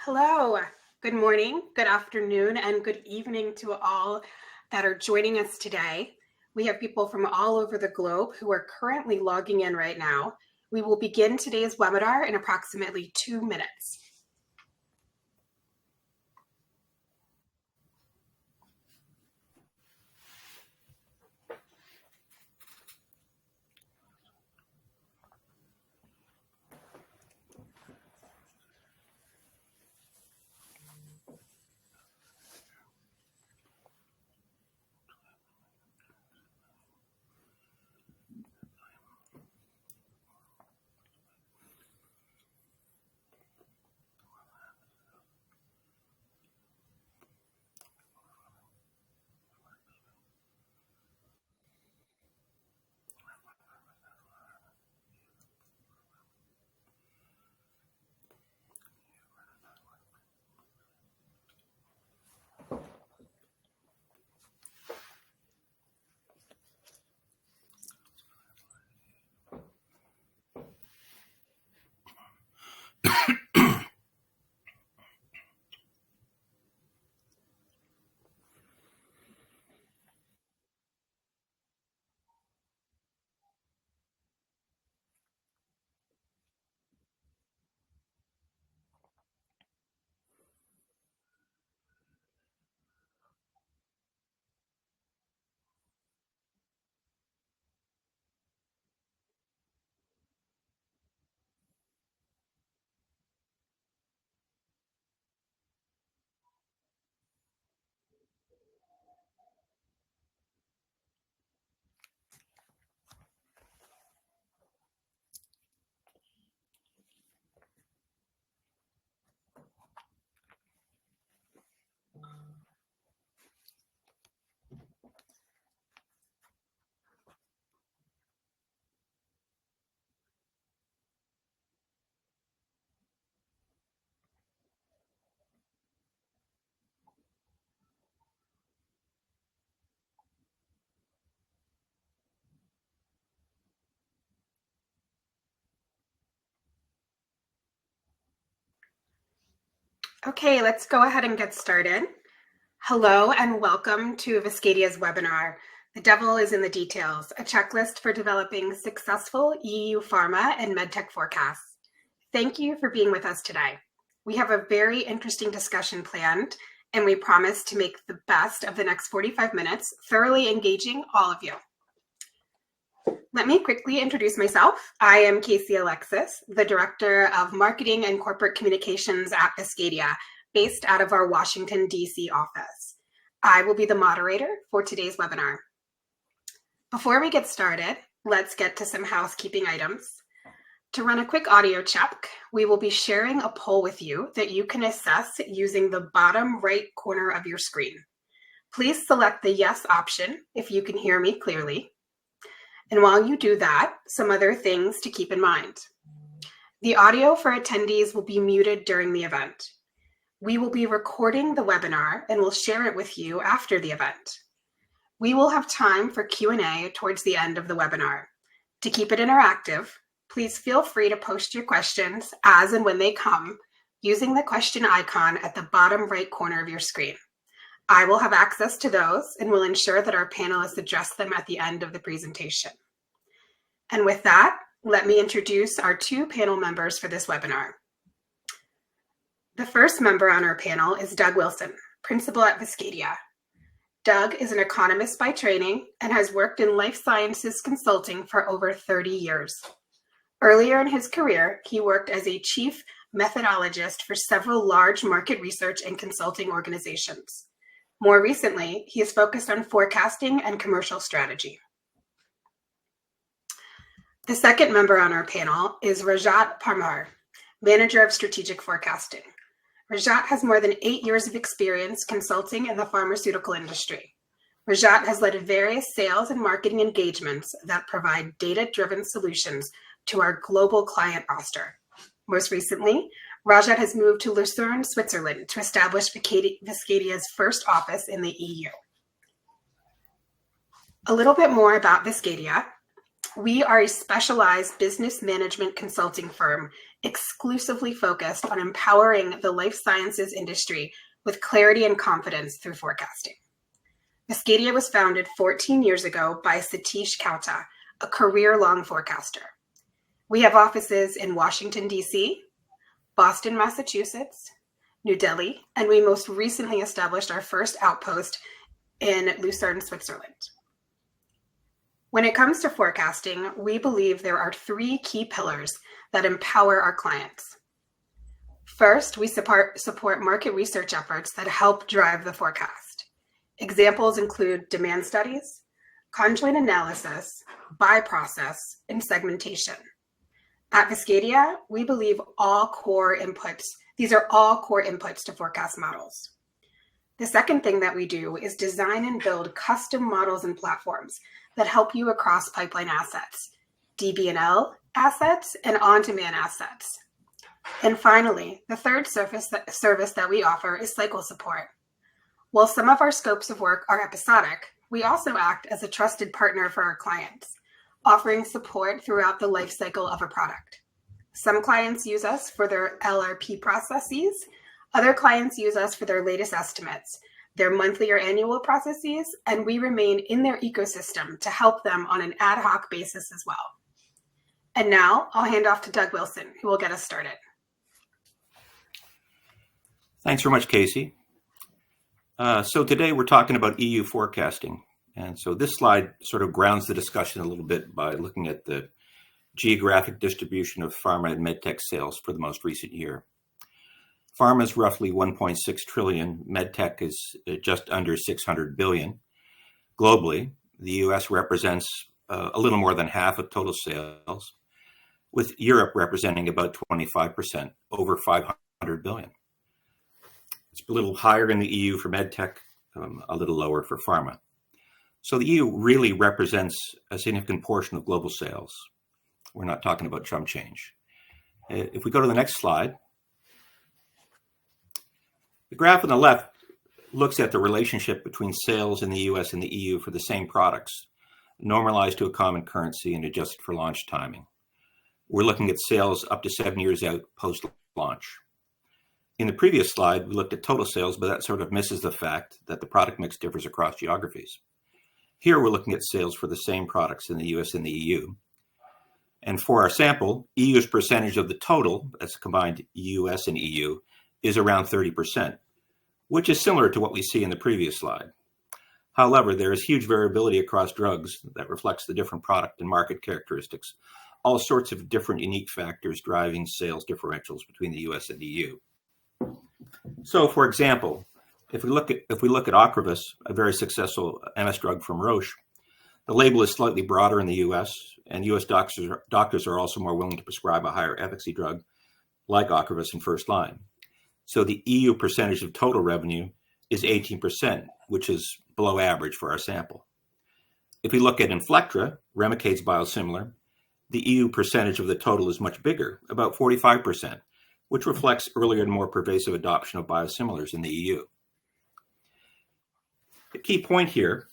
Hello, good morning, good afternoon, and good evening to all that are joining us today. We have people from all over the globe who are currently logging in right now. We will begin today's webinar in approximately 2 minutes. Okay, let's go ahead and get started. Hello and welcome to Viscadia's webinar, The Devil is in the Details, a checklist for developing successful EU pharma and MedTech forecasts. Thank you for being with us today. We have a very interesting discussion planned, and we promise to make the best of the next 45 minutes, thoroughly engaging all of you. Let me quickly introduce myself. I am Casey Alexis, the Director of Marketing and Corporate Communications at Viscadia, based out of our Washington, D.C. office. I will be the moderator for today's webinar. Before we get started, let's get to some housekeeping items. To run a quick audio check, we will be sharing a poll with you that you can assess using the bottom right corner of your screen. Please select the yes option if you can hear me clearly. And while you do that, some other things to keep in mind. The audio for attendees will be muted during the event. We will be recording the webinar and will share it with you after the event. We will have time for Q&A towards the end of the webinar. To keep it interactive, please feel free to post your questions as and when they come using the question icon at the bottom right corner of your screen. I will have access to those and will ensure that our panelists address them at the end of the presentation. And with that, let me introduce our two panel members for this webinar. The first member on our panel is Doug Wilson, Principal at Viscadia. Doug is an economist by training and has worked in life sciences consulting for over 30 years. Earlier in his career, he worked as a chief methodologist for several large market research and consulting organizations. More recently, he is focused on forecasting and commercial strategy. The second member on our panel is Rajat Parmar, Manager of Strategic Forecasting. Rajat has more than 8 years of experience consulting in the pharmaceutical industry. Rajat has led various sales and marketing engagements that provide data-driven solutions to our global client roster. Most recently, Rajat has moved to Lucerne, Switzerland to establish Viscadia's first office in the EU. A little bit more about Viscadia. We are a specialized business management consulting firm exclusively focused on empowering the life sciences industry with clarity and confidence through forecasting. Viscadia was founded 14 years ago by Satish Kauta, a career-long forecaster. We have offices in Washington, D.C., Boston, Massachusetts, New Delhi, and we most recently established our first outpost in Lucerne, Switzerland. When it comes to forecasting, we believe there are three key pillars that empower our clients. First, we support market research efforts that help drive the forecast. Examples include demand studies, conjoint analysis, buy process, and segmentation. At Viscadia, we believe these are all core inputs to forecast models. The second thing that we do is design and build custom models and platforms that help you across pipeline assets, DB&L assets, and on-demand assets. And finally, the third service that we offer is cycle support. While some of our scopes of work are episodic, we also act as a trusted partner for our clients, offering support throughout the life cycle of a product. Some clients use us for their LRP processes. Other clients use us for their latest estimates, their monthly or annual processes, and we remain in their ecosystem to help them on an ad hoc basis as well. And now I'll hand off to Doug Wilson, who will get us started. Thanks very much, Casey. So today we're talking about EU forecasting. And so this slide sort of grounds the discussion a little bit by looking at the geographic distribution of pharma and MedTech sales for the most recent year. Pharma is roughly 1.6 trillion. MedTech is just under 600 billion. Globally, the US represents a little more than half of total sales, with Europe representing about 25%, over 500 billion. It's a little higher in the EU for MedTech, a little lower for pharma. So the EU really represents a significant portion of global sales. We're not talking about chump change. If we go to the next slide, the graph on the left looks at the relationship between sales in the US and the EU for the same products, normalized to a common currency and adjusted for launch timing. We're looking at sales up to 7 years out post-launch. In the previous slide, we looked at total sales, but that sort of misses the fact that the product mix differs across geographies. Here, we're looking at sales for the same products in the US and the EU. And for our sample, EU's percentage of the total, that's combined US and EU, is around 30%, which is similar to what we see in the previous slide. However, there is huge variability across drugs that reflects the different product and market characteristics, all sorts of different unique factors driving sales differentials between the US and EU. So, for example, if we look at Ocrevus, a very successful MS drug from Roche, the label is slightly broader in the US, and US doctors are also more willing to prescribe a higher efficacy drug like Ocrevus in first line. So the EU percentage of total revenue is 18%, which is below average for our sample. If we look at Inflectra, Remicades biosimilar, the EU percentage of the total is much bigger, about 45%, which reflects earlier and more pervasive adoption of biosimilars in the EU. The key point here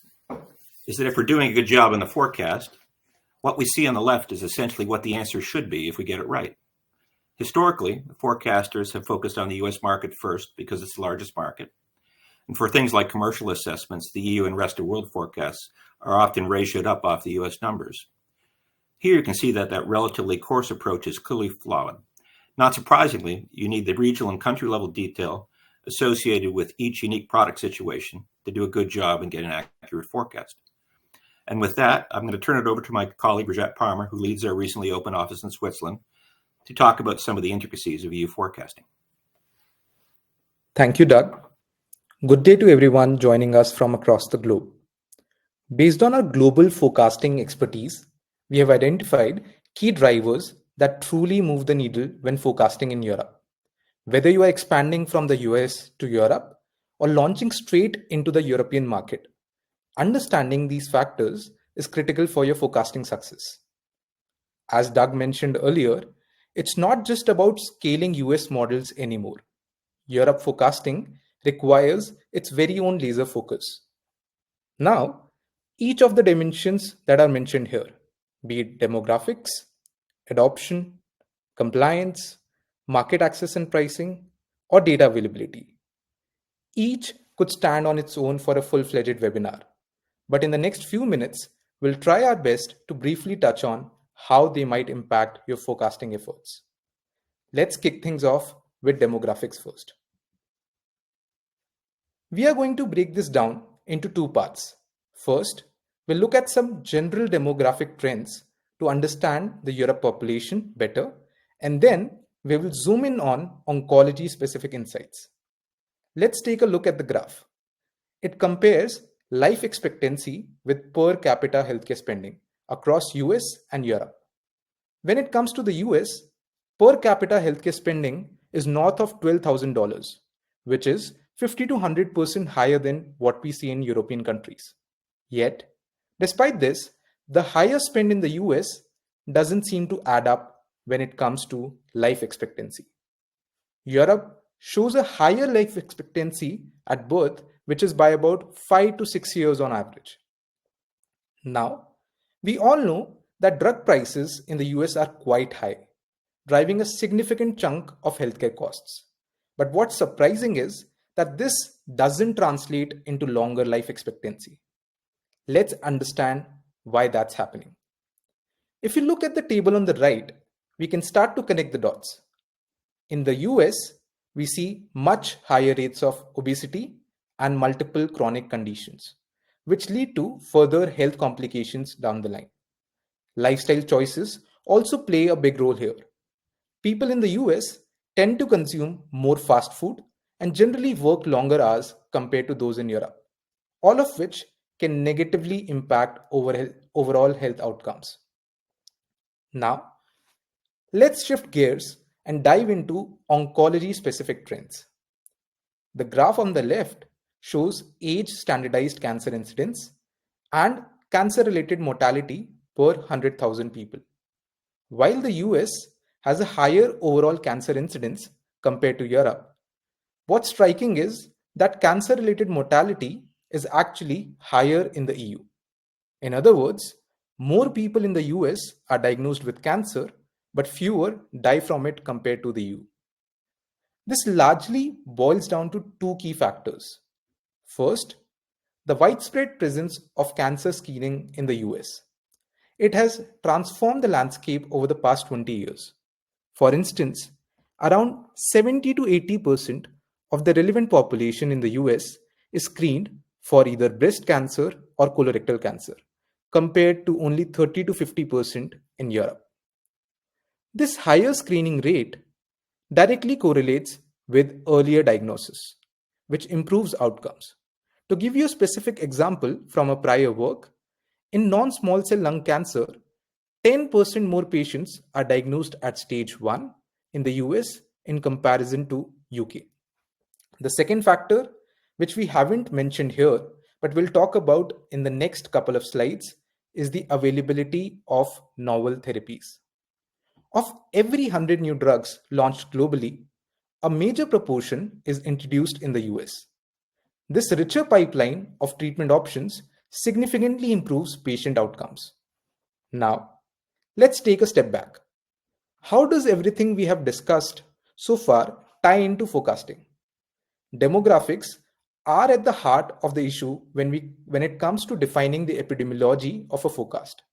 is that if we're doing a good job in the forecast, what we see on the left is essentially what the answer should be if we get it right. Historically, the forecasters have focused on the US market first because it's the largest market. And for things like commercial assessments, the EU and rest of world forecasts are often ratioed up off the US numbers. Here you can see that relatively coarse approach is clearly flawed. Not surprisingly, you need the regional and country level detail associated with each unique product situation to do a good job and get an accurate forecast. And with that, I'm going to turn it over to my colleague, Brigitte Pharma, who leads our recently opened office in Switzerland, to talk about some of the intricacies of EU forecasting. Thank you, Doug. Good day to everyone joining us from across the globe. Based on our global forecasting expertise, we have identified key drivers that truly move the needle when forecasting in Europe. Whether you are expanding from the US to Europe or launching straight into the European market, understanding these factors is critical for your forecasting success. As Doug mentioned earlier, it's not just about scaling US models anymore. Europe forecasting requires its very own laser focus. Now, each of the dimensions that are mentioned here, be it demographics, adoption, compliance, market access and pricing, or data availability. Each could stand on its own for a full-fledged webinar. But in the next few minutes, we'll try our best to briefly touch on how they might impact your forecasting efforts. Let's kick things off with demographics first. We are going to break this down into two parts. First, we'll look at some general demographic trends to understand the Europe population better, and then we will zoom in on oncology specific insights. Let's take a look at the graph. It compares life expectancy with per capita healthcare spending across US and Europe. When it comes to the US, per capita healthcare spending is north of $12,000, which is 50 to 100% higher than what we see in European countries. Yet, despite this, the higher spend in the US doesn't seem to add up when it comes to life expectancy. Europe shows a higher life expectancy at birth, which is by about 5 to 6 years on average. Now, we all know that drug prices in the US are quite high, driving a significant chunk of healthcare costs. But what's surprising is that this doesn't translate into longer life expectancy. Let's understand why that's happening. If you look at the table on the right, we can start to connect the dots. In the US, we see much higher rates of obesity and multiple chronic conditions, which lead to further health complications down the line. Lifestyle choices also play a big role here. People in the US tend to consume more fast food and generally work longer hours compared to those in Europe, all of which can negatively impact overall health outcomes. Now, let's shift gears and dive into oncology-specific trends. The graph on the left shows age-standardized cancer incidence and cancer-related mortality per 100,000 people. While the US has a higher overall cancer incidence compared to Europe, what's striking is that cancer-related mortality is actually higher in the EU. In other words, more people in the US are diagnosed with cancer, but fewer die from it compared to the EU. This largely boils down to two key factors. First, the widespread presence of cancer screening in the US. It has transformed the landscape over the past 20 years. For instance, around 70 to 80% of the relevant population in the US is screened for either breast cancer or colorectal cancer, compared to only 30 to 50% in Europe. This higher screening rate directly correlates with earlier diagnosis, which improves outcomes. To give you a specific example from a prior work, in non-small cell lung cancer, 10% more patients are diagnosed at stage 1 in the US in comparison to UK. The second factor, which we haven't mentioned here, but we'll talk about in the next couple of slides, is the availability of novel therapies. Of every 100 new drugs launched globally, a major proportion is introduced in the US. This richer pipeline of treatment options significantly improves patient outcomes. Now, let's take a step back. How does everything we have discussed so far tie into forecasting? Demographics are at the heart of the issue when it comes to defining the epidemiology of a forecast,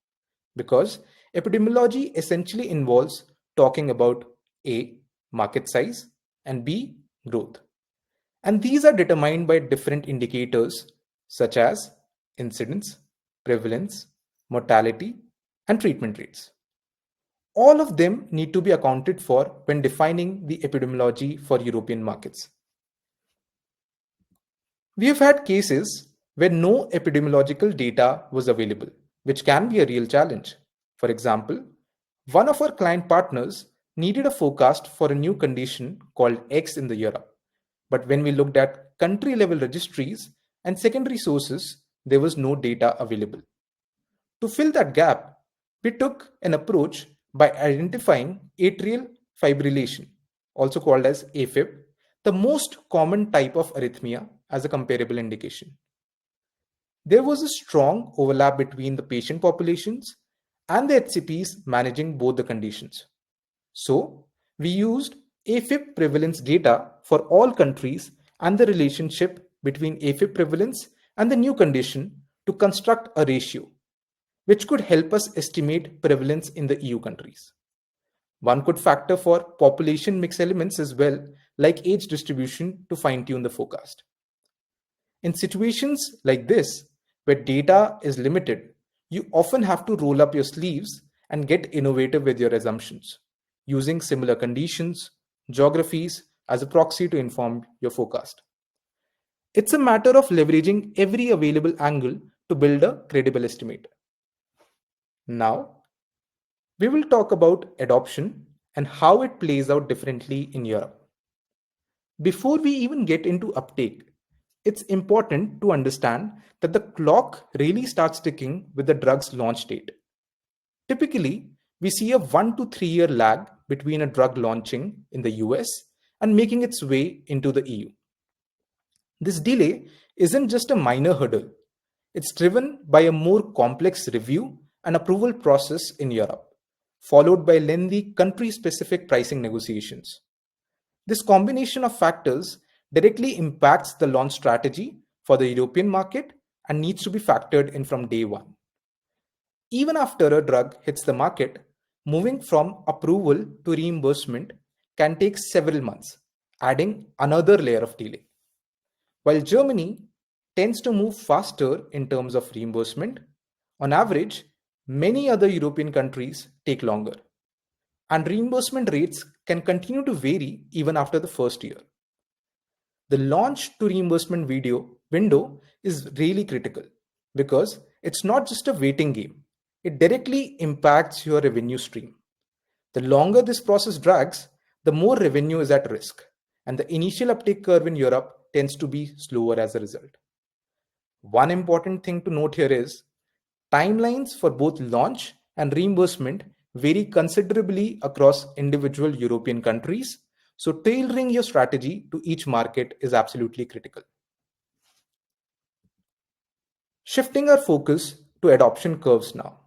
because epidemiology essentially involves talking about A, market size, and B, growth. And these are determined by different indicators such as incidence, prevalence, mortality, and treatment rates. All of them need to be accounted for when defining the epidemiology for European markets. We have had cases where no epidemiological data was available, which can be a real challenge. For example, one of our client partners needed a forecast for a new condition called X in the Europe. But when we looked at country level registries and secondary sources, there was no data available. To fill that gap, we took an approach by identifying atrial fibrillation, also called as AFib, the most common type of arrhythmia, as a comparable indication. There was a strong overlap between the patient populations and the HCPs managing both the conditions. So, we used AFib prevalence data for all countries and the relationship between AFib prevalence and the new condition to construct a ratio, which could help us estimate prevalence in the EU countries. One could factor for population mix elements as well, like age distribution, to fine tune the forecast. In situations like this, where data is limited, you often have to roll up your sleeves and get innovative with your assumptions, using similar conditions, geographies as a proxy to inform your forecast. It's a matter of leveraging every available angle to build a credible estimate. Now, we will talk about adoption and how it plays out differently in Europe. Before we even get into uptake, it's important to understand that the clock really starts ticking with the drug's launch date. Typically, we see a 1 to 3 year lag between a drug launching in the US and making its way into the EU. This delay isn't just a minor hurdle, it's driven by a more complex review and approval process in Europe, followed by lengthy country specific pricing negotiations. This combination of factors directly impacts the launch strategy for the European market and needs to be factored in from day one. Even after a drug hits the market, moving from approval to reimbursement can take several months, adding another layer of delay. While Germany tends to move faster in terms of reimbursement, on average, many other European countries take longer, and reimbursement rates can continue to vary even after the first year. The launch to reimbursement window is really critical because it's not just a waiting game. It directly impacts your revenue stream. The longer this process drags, the more revenue is at risk, and the initial uptake curve in Europe tends to be slower as a result. One important thing to note here is timelines for both launch and reimbursement vary considerably across individual European countries, so tailoring your strategy to each market is absolutely critical. Shifting our focus to adoption curves now,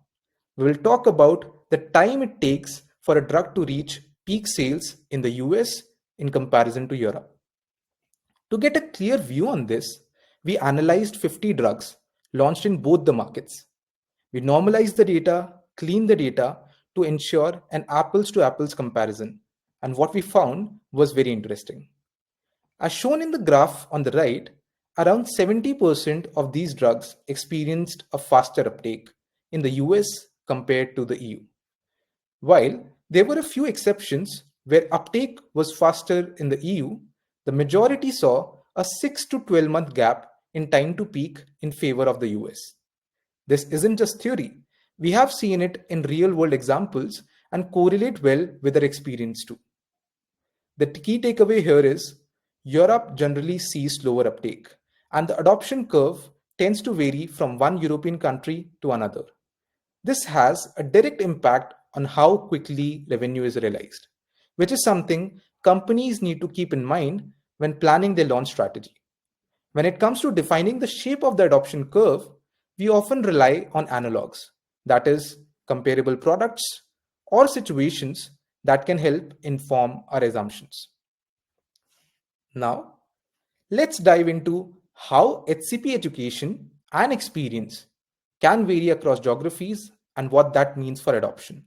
we will talk about the time it takes for a drug to reach peak sales in the US in comparison to Europe. To get a clear view on this, we analyzed 50 drugs launched in both the markets. We normalized the data, cleaned the data to ensure an apples to apples comparison, and what we found was very interesting. As shown in the graph on the right, around 70% of these drugs experienced a faster uptake in the US compared to the EU. While there were a few exceptions where uptake was faster in the EU, the majority saw a 6 to 12 month gap in time to peak in favor of the US. This isn't just theory. We have seen it in real world examples and correlate well with our experience too. The key takeaway here is Europe generally sees slower uptake, and the adoption curve tends to vary from one European country to another. This has a direct impact on how quickly revenue is realized, which is something companies need to keep in mind when planning their launch strategy. When it comes to defining the shape of the adoption curve, we often rely on analogs, that is, comparable products or situations that can help inform our assumptions. Now, let's dive into how HCP education and experience can vary across geographies and what that means for adoption.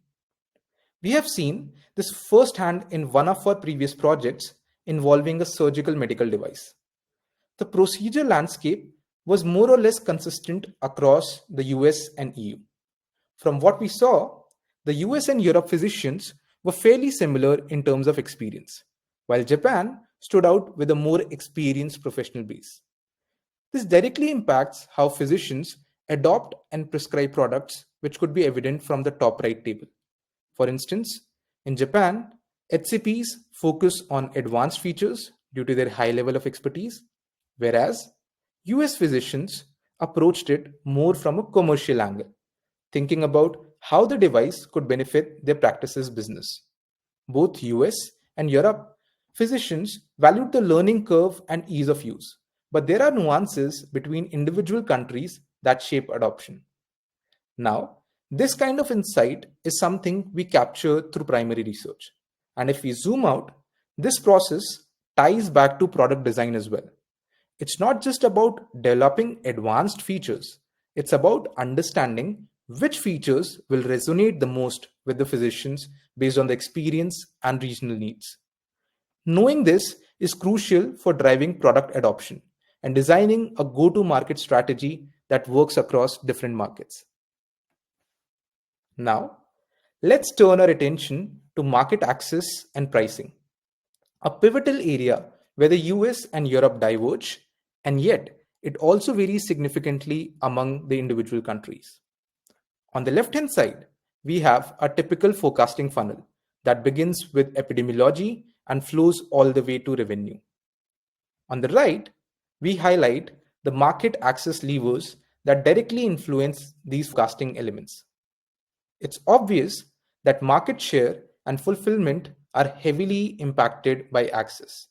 We have seen this firsthand in one of our previous projects involving a surgical medical device. The procedure landscape was more or less consistent across the US and EU. From what we saw, the US and Europe physicians were fairly similar in terms of experience, while Japan stood out with a more experienced professional base. This directly impacts how physicians adopt and prescribe products, which could be evident from the top right table. For instance, in Japan, HCPs focus on advanced features due to their high level of expertise, whereas US physicians approached it more from a commercial angle, thinking about how the device could benefit their practice's business. Both US and Europe physicians valued the learning curve and ease of use, but there are nuances between individual countries that shape adoption. Now, This kind of insight is something we capture through primary research. And if we zoom out, this process ties back to product design as well. It's not just about developing advanced features, it's about understanding which features will resonate the most with the physicians based on the experience and regional needs. Knowing this is crucial for driving product adoption and designing a go to market strategy that works across different markets. Now, let's turn our attention to market access and pricing, a pivotal area where the US and Europe diverge, and yet it also varies significantly among the individual countries. On the left hand side, we have a typical forecasting funnel that begins with epidemiology and flows all the way to revenue. On the right, we highlight the market access levers that directly influence these forecasting elements. It's obvious that market share and fulfillment are heavily impacted by access,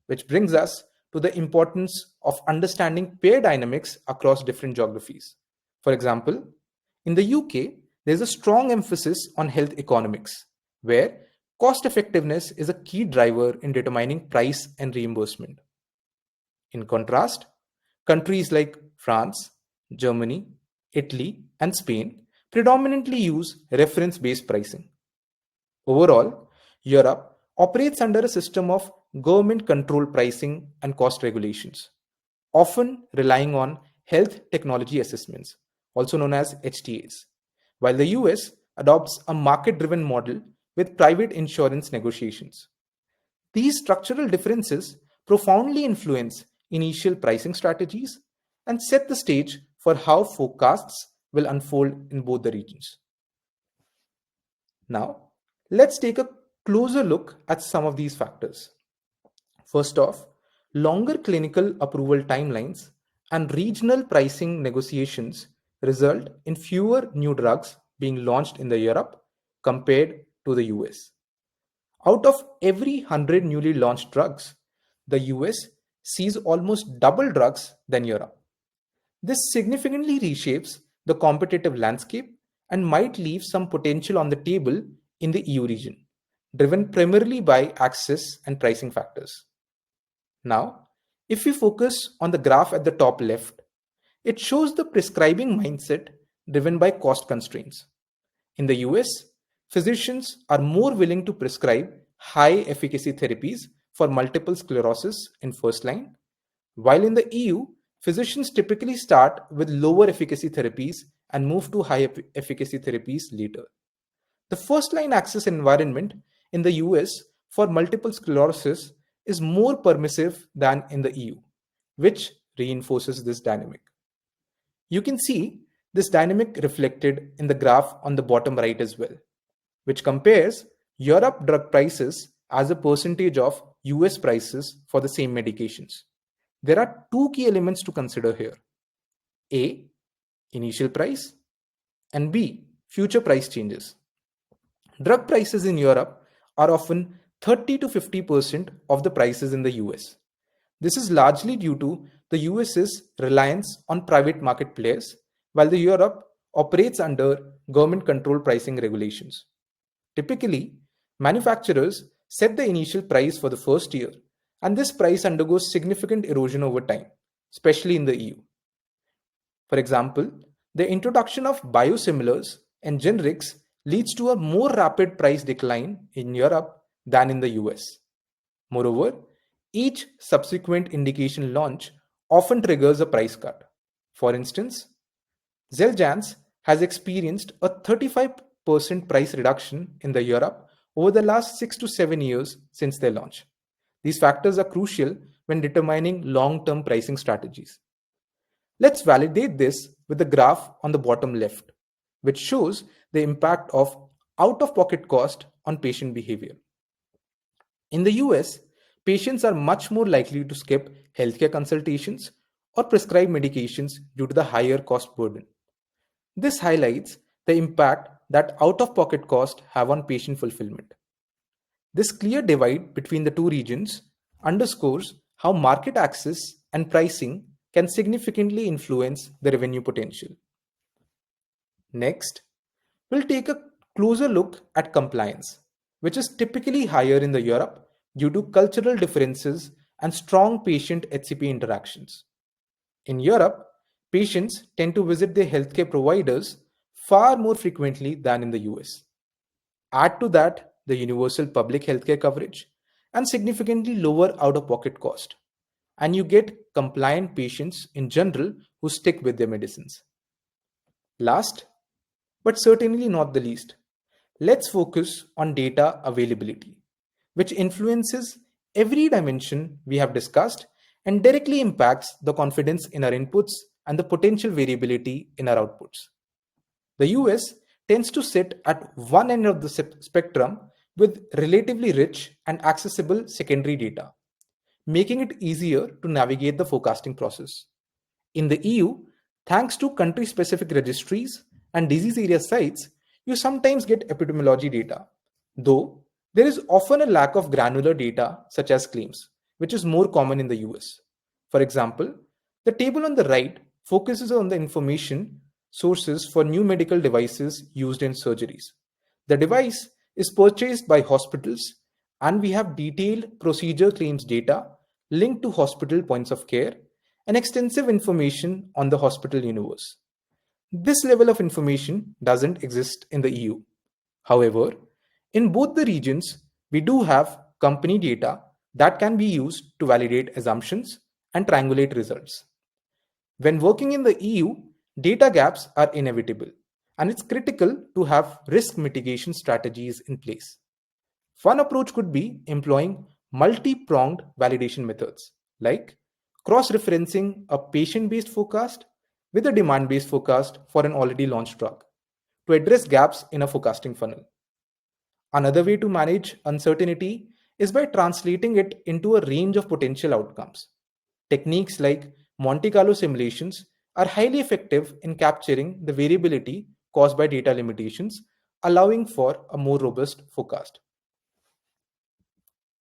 which brings us to the importance of understanding payer dynamics across different geographies. For example, in the UK, there's a strong emphasis on health economics, where cost effectiveness is a key driver in determining price and reimbursement. In contrast, countries like France, Germany, Italy, and Spain predominantly use reference based pricing. Overall, Europe operates under a system of government controlled pricing and cost regulations, often relying on health technology assessments, also known as HTAs, while the US adopts a market driven model with private insurance negotiations. These structural differences profoundly influence initial pricing strategies and set the stage for how forecasts will unfold in both the regions. Now, let's take a closer look at some of these factors. First off, longer clinical approval timelines and regional pricing negotiations result in fewer new drugs being launched in the Europe compared to the US. Out of every 100 newly launched drugs, the US sees almost double drugs than Europe. This significantly reshapes the competitive landscape and might leave some potential on the table in the EU region, driven primarily by access and pricing factors. Now, if we focus on the graph at the top left, it shows the prescribing mindset driven by cost constraints. In the US, physicians are more willing to prescribe high efficacy therapies for multiple sclerosis in first line, while in the EU, physicians typically start with lower efficacy therapies and move to high efficacy therapies later. The first line access environment in the US for multiple sclerosis is more permissive than in the EU, which reinforces this dynamic. You can see this dynamic reflected in the graph on the bottom right as well, which compares Europe drug prices as a percentage of US prices for the same medications. There are two key elements to consider here: A, initial price, and B, future price changes. Drug prices in Europe are often 30 to 50% of the prices in the US. This is largely due to the US's reliance on private market players, while the Europe operates under government controlled pricing regulations. Typically, manufacturers set the initial price for the first year, and this price undergoes significant erosion over time, especially in the EU. For example, the introduction of biosimilars and generics leads to a more rapid price decline in Europe than in the US. Moreover, each subsequent indication launch often triggers a price cut. For instance, Xeljanz has experienced a 35% price reduction in the Europe over the last 6 to 7 years since their launch. These factors are crucial when determining long-term pricing strategies. Let's validate this with the graph on the bottom left, which shows the impact of out-of-pocket cost on patient behavior. In the US, patients are much more likely to skip healthcare consultations or prescribe medications due to the higher cost burden. This highlights the impact that out-of-pocket costs have on patient fulfillment. This clear divide between the two regions underscores how market access and pricing can significantly influence the revenue potential. Next, We'll take a closer look at compliance, which is typically higher in the Europe due to cultural differences and strong patient HCP interactions. In Europe, patients tend to visit their healthcare providers far more frequently than in the US. Add to that the universal public healthcare coverage and significantly lower out of pocket cost, and you get compliant patients in general who stick with their medicines. Last, but certainly not the least, let's focus on data availability, which influences every dimension we have discussed and directly impacts the confidence in our inputs and the potential variability in our outputs. The US tends to sit at one end of the spectrum with relatively rich and accessible secondary data, making it easier to navigate the forecasting process. In the EU, thanks to country specific registries and disease area sites, you sometimes get epidemiology data, though there is often a lack of granular data such as claims, which is more common in the US. For example, the table on the right focuses on the information sources for new medical devices used in surgeries. The device is purchased by hospitals, and we have detailed procedure claims data linked to hospital points of care and extensive information on the hospital universe. This level of information doesn't exist in the EU. However, in both the regions, we do have company data that can be used to validate assumptions and triangulate results. When working in the EU, data gaps are inevitable, and it's critical to have risk mitigation strategies in place. One approach could be employing multi-pronged validation methods, like cross-referencing a patient-based forecast with a demand-based forecast for an already launched drug to address gaps in a forecasting funnel. Another way to manage uncertainty is by translating it into a range of potential outcomes. Techniques like Monte Carlo simulations are highly effective in capturing the variability caused by data limitations, allowing for a more robust forecast.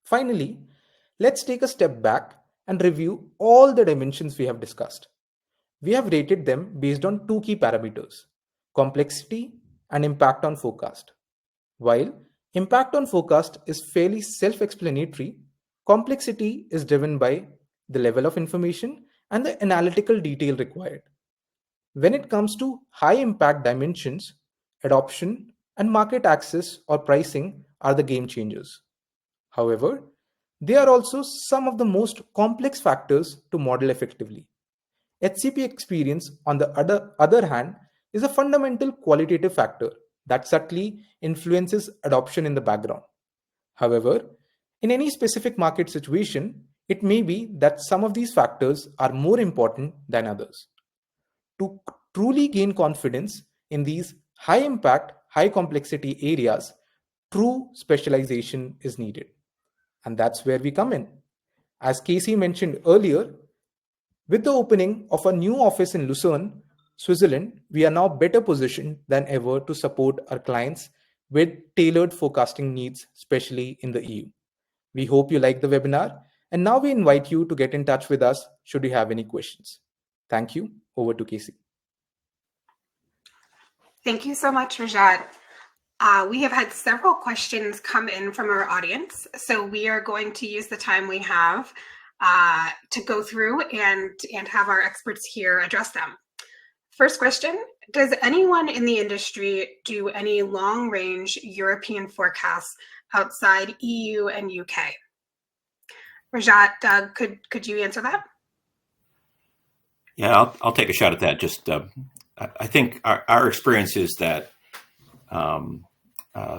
Finally, let's take a step back and review all the dimensions we have discussed. We have rated them based on two key parameters: complexity and impact on forecast. While impact on forecast is fairly self explanatory, complexity is driven by the level of information and the analytical detail required. When it comes to high impact dimensions, adoption and market access or pricing are the game changers. However, they are also some of the most complex factors to model effectively. HCP experience, on the other hand, is a fundamental qualitative factor that subtly influences adoption in the background. However, in any specific market situation, it may be that some of these factors are more important than others. To truly gain confidence in these high impact, high complexity areas, true specialization is needed. And that's where we come in. As Casey mentioned earlier, with the opening of a new office in Lucerne, Switzerland, we are now better positioned than ever to support our clients with tailored forecasting needs, especially in the EU. We hope you like the webinar, and now we invite you to get in touch with us should you have any questions. Thank you. Over to Casey. Thank you so much, Rajat. We have had several questions come in from our audience, so we are going to use the time we have to go through and have our experts here address them. First question, does anyone in the industry do any long-range European forecasts outside EU and UK? Rajat, Doug, could you answer that? Yeah, I'll take a shot at that. Just I think our experience is that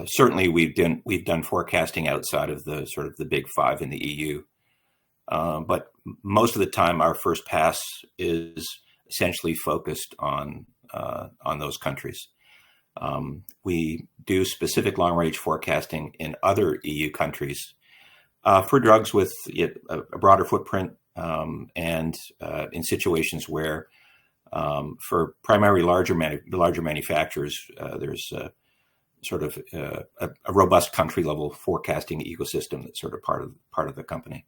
certainly we've done forecasting outside of the sort of the big five in the EU, but most of the time our first pass is essentially focused on those countries. We do specific long-range forecasting in other EU countries for drugs with a broader footprint, and in situations where, for primarily larger manufacturers, there's sort of a robust country-level forecasting ecosystem that's sort of part of the company.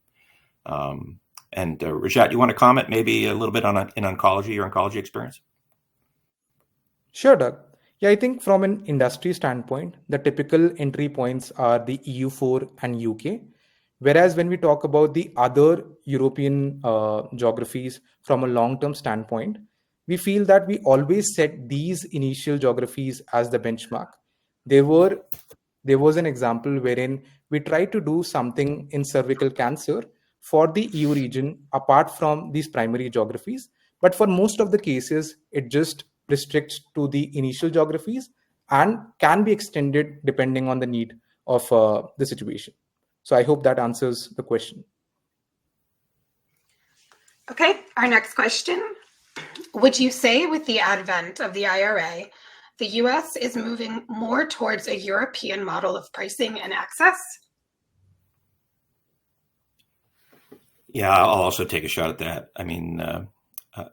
And Rajat, you want to comment maybe a little bit on in oncology, your oncology experience? Sure, Doug. Yeah, I think from an industry standpoint, the typical entry points are the EU4 and UK. Whereas when we talk about the other European geographies from a long term standpoint, we feel that we always set these initial geographies as the benchmark. There were there was an example wherein we tried to do something in cervical cancer for the EU region apart from these primary geographies. But for most of the cases, it just restricts to the initial geographies and can be extended depending on the need of the situation. So I hope that answers the question. Okay, our next question. Would you say with the advent of the IRA, the US is moving more towards a European model of pricing and access? Yeah, I'll also take a shot at that. I mean,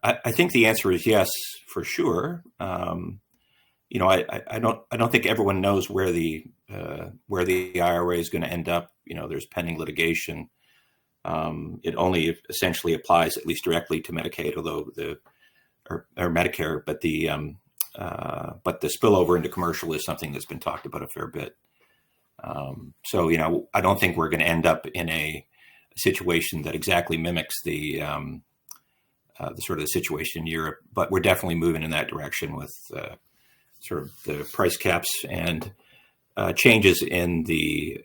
I think the answer is yes, for sure. I don't think everyone knows where the IRA is going to end up. There's pending litigation. It only essentially applies, at least directly, to Medicaid, although or Medicare, but the spillover into commercial is something that's been talked about a fair bit. So I don't think we're going to end up in a situation that exactly mimics the sort of the situation in Europe, but we're definitely moving in that direction with sort of the price caps and changes in the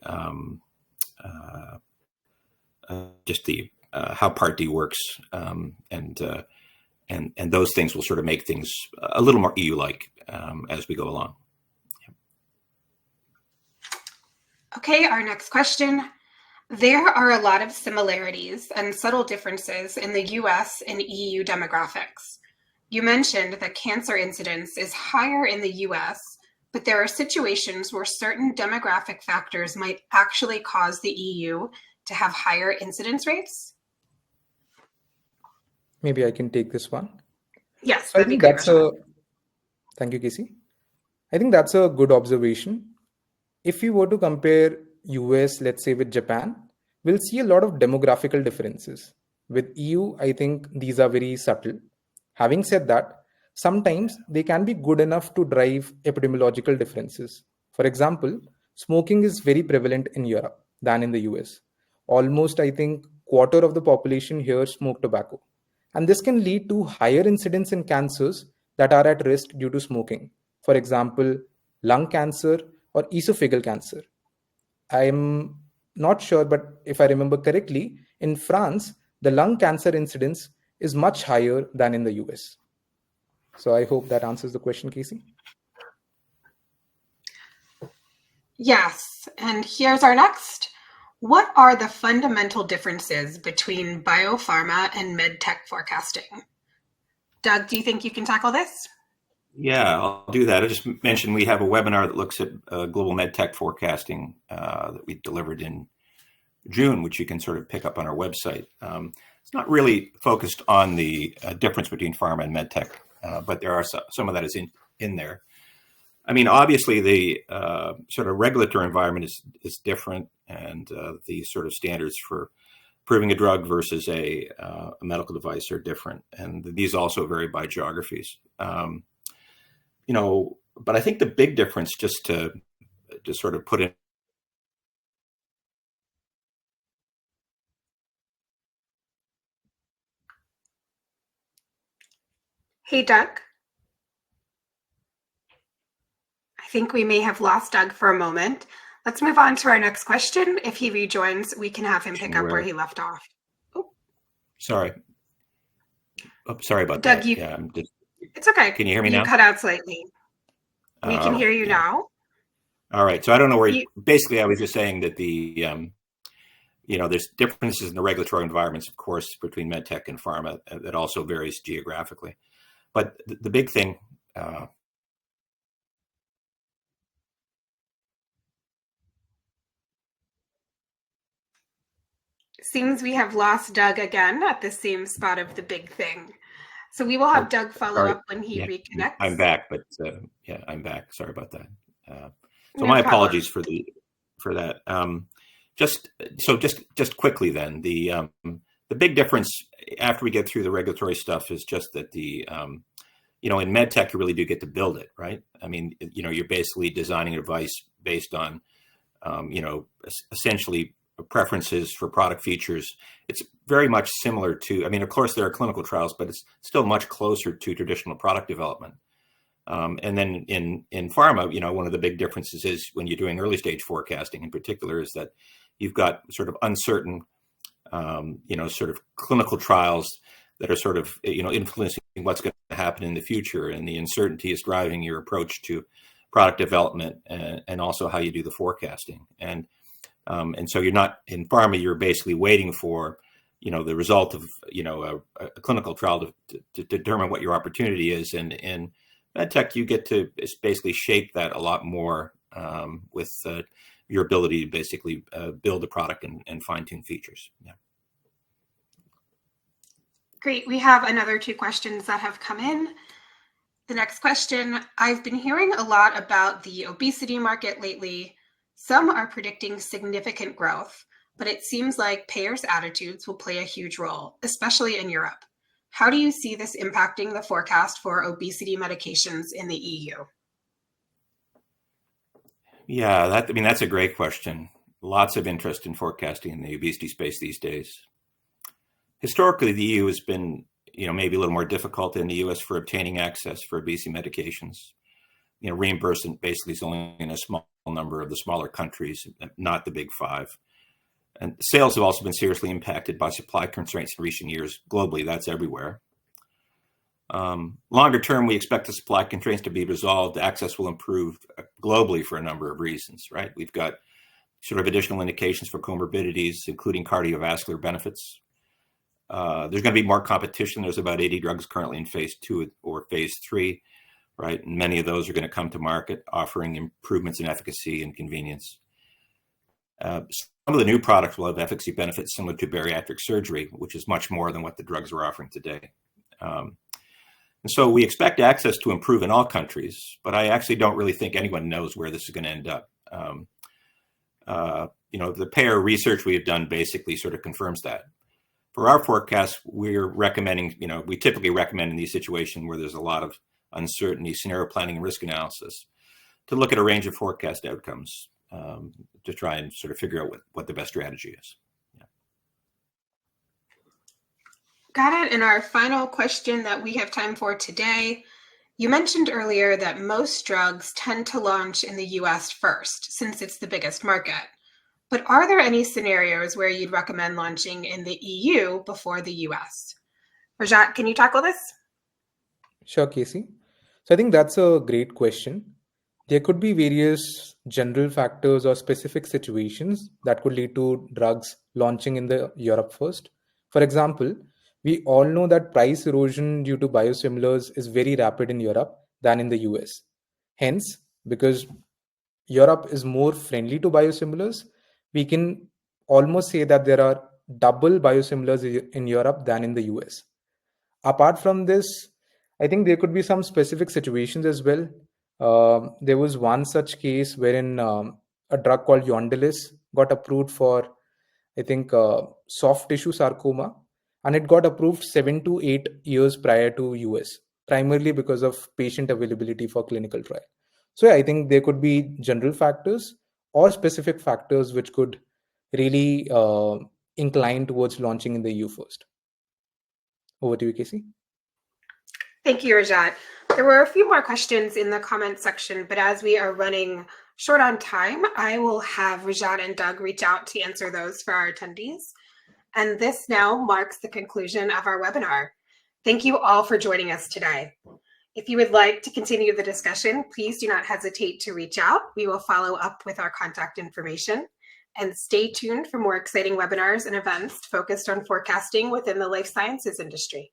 just the how Part D works, and those things will sort of make things a little more EU-like as we go along. Okay, our next question. There are a lot of similarities and subtle differences in the US and EU demographics. You mentioned that cancer incidence is higher in the US, but there are situations where certain demographic factors might actually cause the EU to have higher incidence rates? Maybe I can take this one. Yes, So I that'd be think great, that's Rashad. thank you, Casey. I think that's a good observation. If we were to compare US, let's say, with Japan, we'll see a lot of demographical differences. With EU, I think these are very subtle. Having said that, sometimes they can be good enough to drive epidemiological differences. For example, smoking is very prevalent in Europe than in the US. Almost, I think, quarter of the population here smoke tobacco. And this can lead to higher incidence in cancers that are at risk due to smoking. For example, lung cancer or esophageal cancer. I'm not sure, but if I remember correctly, in France, the lung cancer incidence is much higher than in the US. So I hope that answers the question, Casey. Yes, and here's our next. What are the fundamental differences between biopharma and MedTech forecasting? Doug, do you think you can tackle this? Yeah, I'll do that. I just mentioned we have a webinar that looks at global MedTech forecasting that we delivered in June, which you can sort of pick up on our website. It's not really focused on the difference between pharma and MedTech, but there are some of that is in there. I mean, obviously, the sort of regulatory environment is different, and the sort of standards for proving a drug versus a medical device are different, and these also vary by geographies. But I think the big difference, just to sort of put in. Hey, Doug. I think we may have lost Doug for a moment. Let's move on to our next question. If he rejoins, we can have him pick up where he left off. Oh. Sorry about Doug, that. It's okay. Can you hear me now? You cut out slightly. We can hear you now. All right. So I don't know where. Basically, I was just saying that there's differences in the regulatory environments, of course, between MedTech and pharma that also varies geographically. But the big thing. Seems we have lost Doug again at the same spot of the big thing. So we will have Doug follow up when he reconnects. I'm back, but I'm back. Sorry about that. So No my problem. apologies for that. Just quickly then, the big difference after we get through the regulatory stuff is just that the in MedTech, you really do get to build it, right? I mean, you're basically designing a device based on, essentially preferences for product features. It's very much similar to, of course, there are clinical trials, but it's still much closer to traditional product development. And then in pharma, one of the big differences is when you're doing early stage forecasting in particular is that you've got sort of uncertain, sort of clinical trials that are sort of, influencing what's going to happen in the future. And the uncertainty is driving your approach to product development and also how you do the forecasting. And so you're not in pharma, you're basically waiting for, the result of, a clinical trial to determine what your opportunity is. And in MedTech, you get to basically shape that a lot more with your ability to basically build a product and fine-tune features. Yeah. Great. We have another 2 questions that have come in. The next question, I've been hearing a lot about the obesity market lately. Some are predicting significant growth, but it seems like payers' attitudes will play a huge role, especially in Europe. How do you see this impacting the forecast for obesity medications in the EU? Yeah, that's a great question. Lots of interest in forecasting in the obesity space these days. Historically, the EU has been, maybe a little more difficult than the US for obtaining access for obesity medications. Reimbursement basically is only in a small number of the smaller countries, not the big 5. And sales have also been seriously impacted by supply constraints in recent years. Globally, that's everywhere. Longer term, we expect the supply constraints to be resolved. Access will improve globally for a number of reasons, right? We've got sort of additional indications for comorbidities, including cardiovascular benefits. There's going to be more competition. There's about 80 drugs currently in phase 2 or phase 3, right? And many of those are going to come to market, offering improvements in efficacy and convenience. Some of the new products will have efficacy benefits similar to bariatric surgery, which is much more than what the drugs are offering today. And so we expect access to improve in all countries, but I actually don't really think anyone knows where this is going to end up. The payer research we have done basically sort of confirms that. For our forecast, we're recommending, we typically recommend in these situations where there's a lot of uncertainty, scenario planning and risk analysis, to look at a range of forecast outcomes to try and sort of figure out what the best strategy is. Yeah. Got it. And our final question that we have time for today, you mentioned earlier that most drugs tend to launch in the US first, since it's the biggest market. But are there any scenarios where you'd recommend launching in the EU before the US? Rajat, can you tackle this? Sure, Casey. So I think that's a great question. There could be various general factors or specific situations that could lead to drugs launching in the Europe first. For example, we all know that price erosion due to biosimilars is very rapid in Europe than in the US. Hence, because Europe is more friendly to biosimilars, we can almost say that there are double biosimilars in Europe than in the US. Apart from this, I think there could be some specific situations as well. There was one such case wherein a drug called Yondelis got approved for, I think, soft tissue sarcoma, and it got approved 7 to 8 years prior to US, primarily because of patient availability for clinical trial. So yeah, I think there could be general factors or specific factors which could really incline towards launching in the EU first. Over to you, Casey. Thank you, Rajat. There were a few more questions in the comment section, but as we are running short on time, I will have Rajat and Doug reach out to answer those for our attendees. And this now marks the conclusion of our webinar. Thank you all for joining us today. If you would like to continue the discussion, please do not hesitate to reach out. We will follow up with our contact information. And stay tuned for more exciting webinars and events focused on forecasting within the life sciences industry.